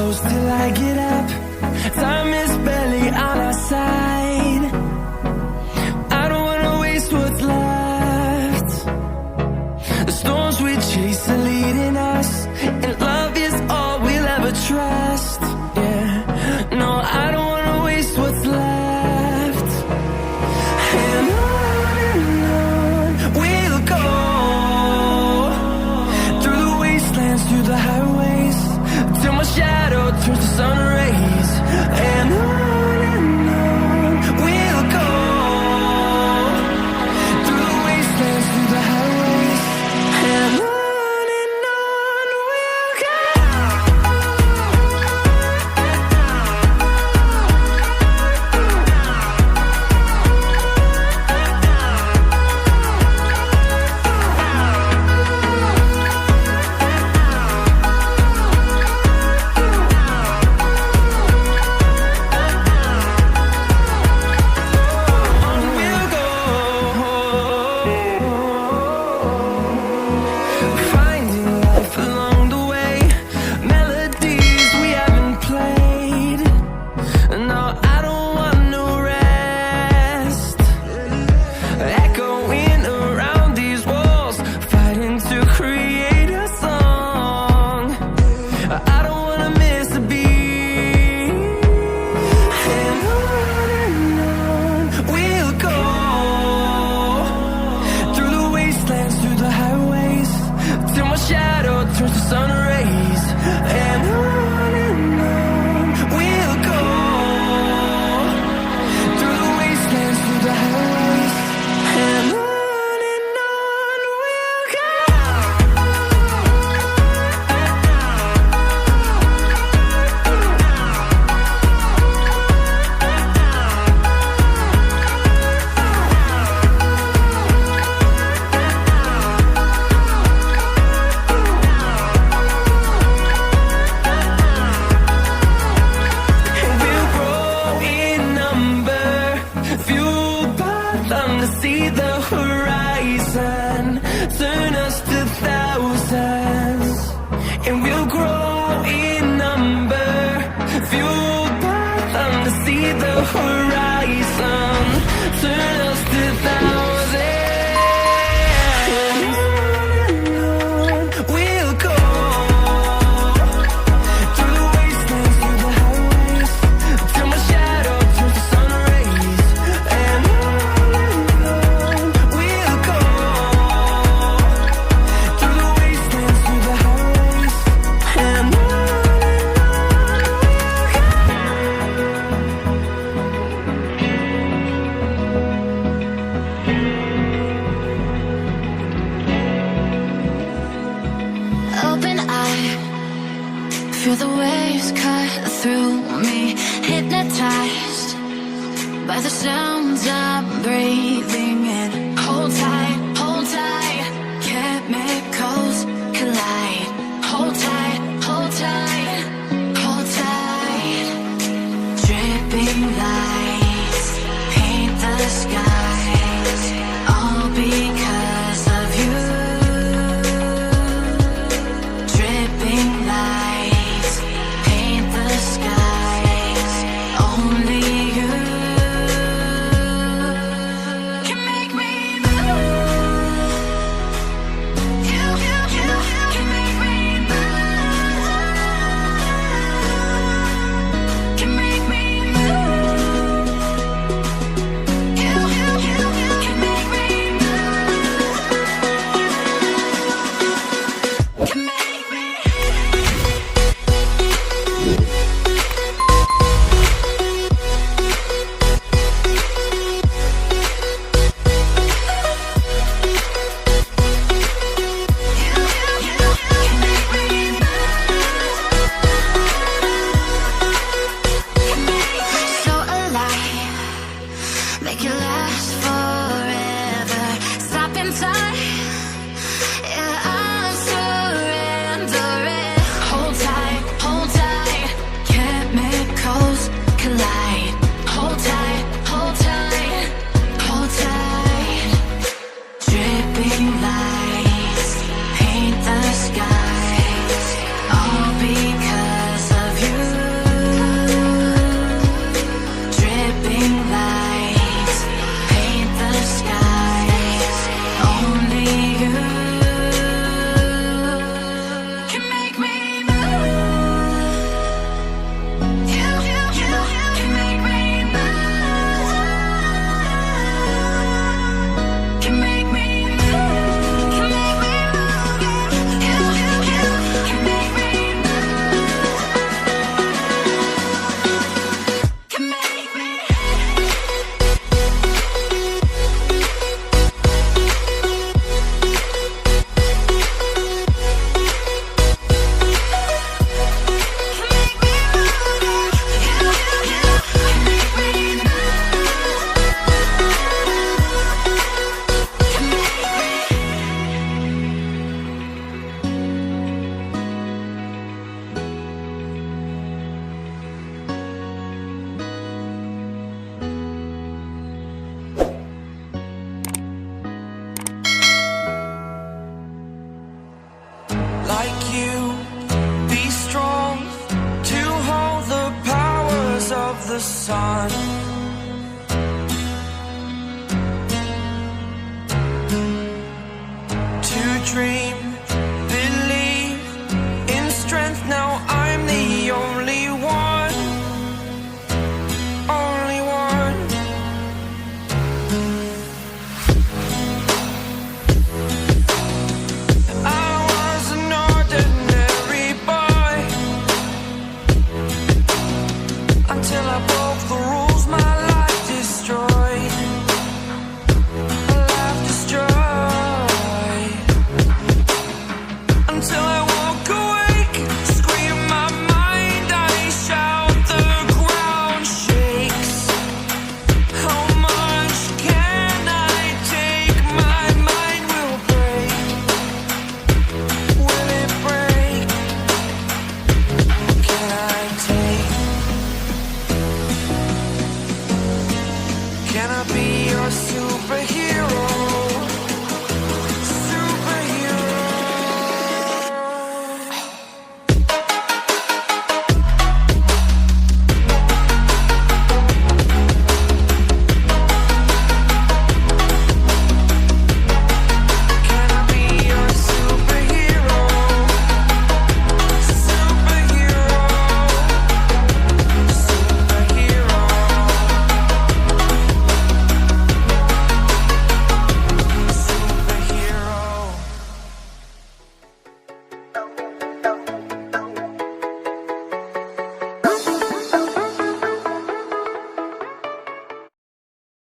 close till I get up. Time is barely on our side. I don't wanna waste what's left. The storms we chase are leading us, and love is all we'll ever trust. Yeah, no, I don't wanna waste what's left. And on we'll go, through the wastelands, through the highways, till my shadow turns to sun rays. And on we'll go, through the wastelands, through the highways, and on we'll go. Feel the waves cut through me, hypnotized by the sounds I'm breathing in. Hold tight, chemicals collide. Hold tight, hold tight, hold tight. Dripping lights paint the skies, all because of you. Dripping lights paint the skies, only you can make me move. the sun. To dream